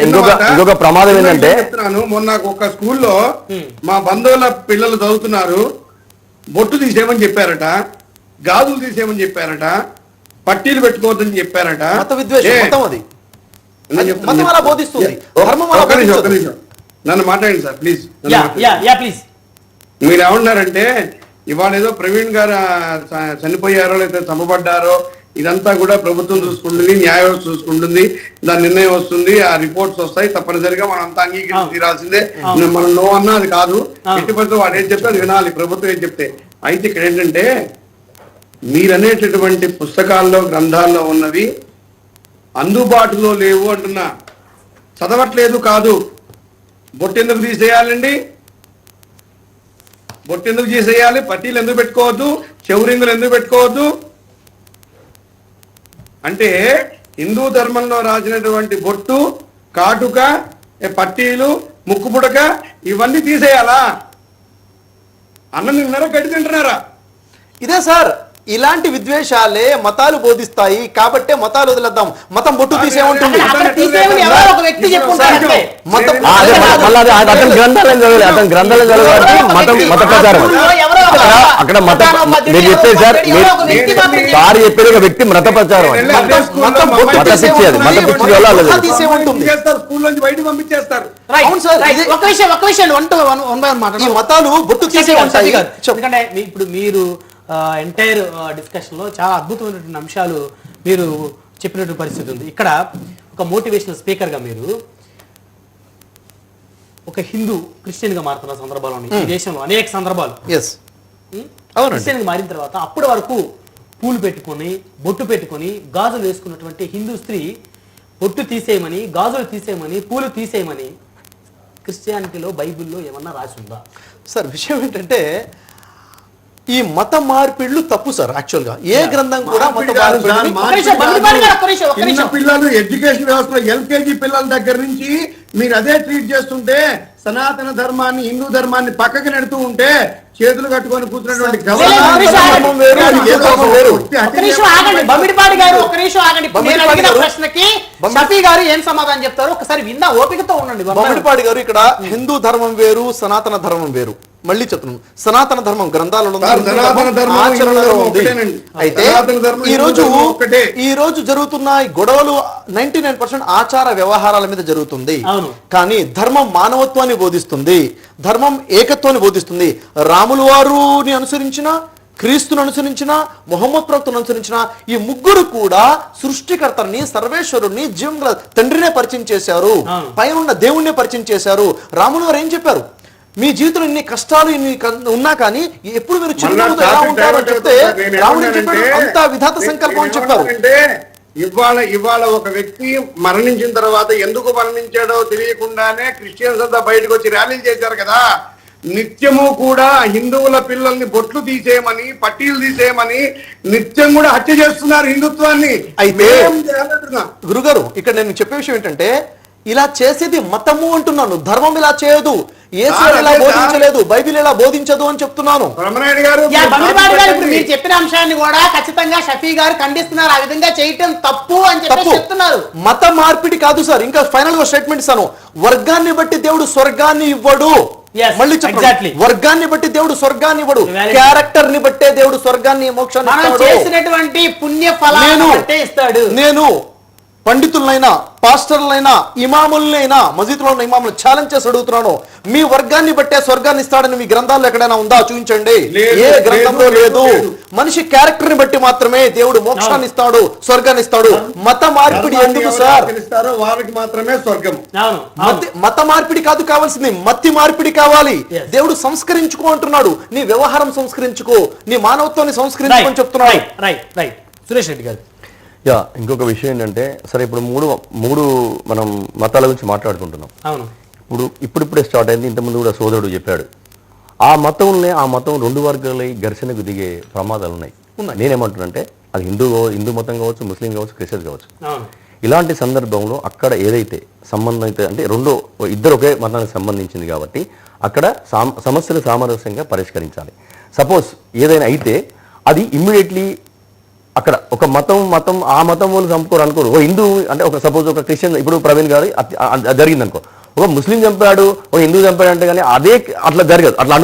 ఇంకొక ప్రమాదం ఏంటంటే చెప్తున్నాను, మొన్న ఒక స్కూల్లో మా బంధువుల పిల్లలు చదువుతున్నారు, బొట్టు తీసేయమని చెప్పారట, గాజులు తీసేయమని చెప్పారట, పట్టీలు పెట్టుకోవద్దని చెప్పారట. నన్ను మాట్లాడండి సార్ ప్లీజ్. మీరు ఏమన్నారంటే ఇవాళ ఏదో ప్రవీణ్ గారు చనిపోయారో లేదా చంపబడ్డారో ఇదంతా కూడా ప్రభుత్వం చూసుకుంటుంది, న్యాయ వ్యవస్థ చూసుకుంటుంది, దాని నిర్ణయం వస్తుంది, ఆ రిపోర్ట్స్ వస్తాయి, తప్పనిసరిగా మనం అంతా అంగీకరించి తీరాల్సిందే, మనం నో అన్నా అది కాదు, ఎట్టి పరిస్థితుల్లో వాడు ఏం చెప్తే అది వినాలి, ప్రభుత్వం ఏం చెప్తే. అయితే ఇక్కడ ఏంటంటే మీరనేటటువంటి పుస్తకాల్లో గ్రంథాల్లో ఉన్నవి అందుబాటులో లేవు అంటున్నా, చదవట్లేదు కాదు. బొట్టెందుకు తీసేయాలండి? బొట్టెందుకు తీసేయాలి? పట్టీలు ఎందుకు పెట్టుకోవద్దు? చెవురింగులు ఎందుకు పెట్టుకోవద్దు? అంటే హిందూ ధర్మంలో రాసినటువంటి బొట్టు, కాటుక, పట్టీలు, ముక్కు పుడక ఇవన్నీ తీసేయాలా? అన్నం తింటున్నారా, గడ్డి తింటున్నారా? ఇదే సార్, ఇలాంటి విద్వేషాలే మతాలు బోధిస్తాయి కాబట్టే మతాలు వదిలేద్దాం. మతం బొట్టు తీసేమంటుంది. అతని గ్రంథాలను చదవాలి, అతని గ్రంథాలను చదవాలి. మత ప్రచారం అక్కడ మీరు చెప్పేది సార్, సార్ చెప్పేది ఒక వ్యక్తి మత ప్రచారం, మత పిచ్చి, అది మత పిచ్చి బయట పంపించేస్తారు. మతాలు బొట్టు తీసే ఉంటాయి. ఎందుకంటే ఇప్పుడు మీరు ఎంటైర్ డిస్కషన్ లో చాలా అద్భుతమైనటువంటి అంశాలు మీరు చెప్పినటువంటి పరిస్థితి ఉంది. ఇక్కడ ఒక మోటివేషనల్ స్పీకర్ గా మీరు ఒక హిందూ క్రిస్టియన్ గా మారుతున్న సందర్భాలు ఈ దేశంలో అనేక సందర్భాలు. క్రిస్టియన్ గా మారిన తర్వాత అప్పటి వరకు పూలు పెట్టుకొని బొట్టు పెట్టుకొని గాజులు వేసుకున్నటువంటి హిందూ స్త్రీ బొట్టు తీసేయమని, గాజులు తీసేయమని, పూలు తీసేయమని క్రిస్టియానిటీలో బైబిల్లో ఏమన్నా రాసి ఉందా? సార్ విషయం ఏంటంటే ఈ మత మార్పిడ్లు తప్పు సార్. యాక్చువల్ గా ఏ గ్రంథం కూడా మత పిల్లలు ఎడ్యుకేషన్ వ్యవస్థలో ఎల్కేజీ పిల్లల దగ్గర నుంచి మీరు అదే ట్రీట్ చేస్తుంటే, సనాతన ధర్మాన్ని, హిందూ ధర్మాన్ని పక్కకి నెడుతూ ఉంటే, చేతులు కట్టుకొని కూర్చున్నటువంటి ప్రశ్నకి షఫీ గారు ఏం సమాధానం చెప్తారు ఒకసారి విన్నా ఓపికతో ఉండండి. బొమ్మిడిపాడి గారు ఇక్కడ హిందూ ధర్మం వేరు, సనాతన ధర్మం వేరు. మళ్ళీ చెప్తున్నాను, సనాతన ధర్మం గ్రంథాలలో అయితే ఈ రోజు జరుగుతున్న ఈ గొడవలు 99% ఆచార వ్యవహారాల మీద జరుగుతుంది. కానీ ధర్మం మానవత్వాన్ని బోధిస్తుంది, ధర్మం ఏకత్వాన్ని బోధిస్తుంది. రాములు వారుని అనుసరించిన, క్రీస్తును అనుసరించిన, మొహమ్మద్ ప్రవక్తను అనుసరించిన ఈ ముగ్గురు కూడా సృష్టికర్తని, సర్వేశ్వరుణ్ణి, జీవంగల తండ్రినే పరిచయం చేశారు, పైన దేవుణ్ణే పరిచయం చేశారు. రాములు వారు ఏం చెప్పారు? మీ జీవితంలో ఇన్ని కష్టాలు ఇన్ని ఉన్నా కానీ ఎప్పుడు మీరు చిరునవ్వుతో ఎలా ఉంటారో చెప్తే రాముడు చెప్పాడు, అంత విధాత సంకల్పం అని చెప్పారు. ఇవాళ ఒక వ్యక్తి మరణించిన తర్వాత ఎందుకు మరణించాడో తెలియకుండానే క్రిస్టియన్స్ అంతా బయటకు వచ్చి ర్యాలీలు చేశారు కదా. నిత్యము కూడా హిందువుల పిల్లల్ని బొట్లు తీసేయమని, పట్టీలు తీసేయమని నిత్యం కూడా హత్య చేస్తున్నారు హిందుత్వాన్ని. అయితే గురుగారు ఇక్కడ నేను చెప్పే విషయం ఏంటంటే, ఇలా చేసేది మతము అంటున్నాను, ధర్మం ఇలా చేయదు, యేసు ఇలా బోధించలేదు, బైబిల్ ఇలా బోధించదు అని చెప్తున్నాను. మీరు చెప్పిన అంశాన్ని కూడా ఖచ్చితంగా షఫీ గారు ఖండిస్తున్నారు. ఆ విధంగా చేయటం తప్పు అని చెప్తున్నారు. మత మార్పిడి కాదు సార్. ఇంకా ఫైనల్ గా స్టేట్మెంట్ ఇస్తాను, వర్గాన్ని బట్టి దేవుడు స్వర్గాన్ని ఇవ్వడు. మళ్ళీ చెప్పండి, వర్గాన్ని బట్టి దేవుడు స్వర్గాన్ని ఇవ్వడు, క్యారెక్టర్ ని బట్టే దేవుడు స్వర్గాన్ని, మోక్షాన్ని చేసినటువంటి పుణ్య ఫలాన్ని ఇస్తాడు. నేను పండితులైనా, పాస్టర్లైనా, ఇమాములైనా, మసీదులో ఉన్న ఇమాములు ఛాలెంజ్ చేసి అడుగుతున్నాను, మీ వర్గాన్ని బట్టే స్వర్గాన్ని ఇస్తాడని మీ గ్రంథాల్లో ఎక్కడైనా ఉందా? చూపించండి. ఏ గ్రంథంలో లేదు. మనిషి క్యారెక్టర్ ని బట్టి మాత్రమే దేవుడు మోక్షాన్ని ఇస్తాడు, స్వర్గాన్ని ఇస్తాడు. మత మార్పిడి ఎందుకు సార్? వారికి మాత్రమే స్వర్గం. మత మార్పిడి కాదు కావాల్సింది, మతి మార్పిడి కావాలి. దేవుడు సంస్కరించుకో అంటున్నాడు. నీ వ్యవహారం సంస్కరించుకో, నీ మానవత్వాన్ని సంస్కరించుకో అని చెప్తున్నాడు. సురేష్ రెడ్డి గారు, ఇంకొక విషయం ఏంటంటే, సరే ఇప్పుడు మూడు మనం మతాల గురించి మాట్లాడుకుంటున్నాం. ఇప్పుడిప్పుడే స్టార్ట్ అయింది. ఇంతకుముందు కూడా సోదరుడు చెప్పాడు, ఆ మతం రెండు వర్గాలై ఘర్షణకు దిగే ప్రమాదాలు ఉన్నాయి. నేనేమంటున్నానంటే, అది హిందూ మతం కావచ్చు, ముస్లిం కావచ్చు, క్రిస్టియన్ కావచ్చు. ఇలాంటి సందర్భంలో అక్కడ ఏదైతే సంబంధం అయితే అంటే ఇద్దరు ఒకే మతానికి సంబంధించింది కాబట్టి అక్కడ సమస్యలు సామరస్యంగా పరిష్కరించాలి. సపోజ్ ఏదైనా అయితే అది ఇమ్మీడియట్లీ అక్కడ ఒక మతం ఆ మతం వాళ్ళు చంపుకోరు అనుకోరు. ఓ హిందూ అంటే ఒక సపోజ్ ఒక క్రిస్టియన్, ఇప్పుడు ప్రవీణ్ గారు జరిగింది అనుకో, ఒక ముస్లిం చంపాడు ఒక హిందూ చంపాడు అంటే కానీ అదే అట్లా జరగదు, అట్లా అనుకో.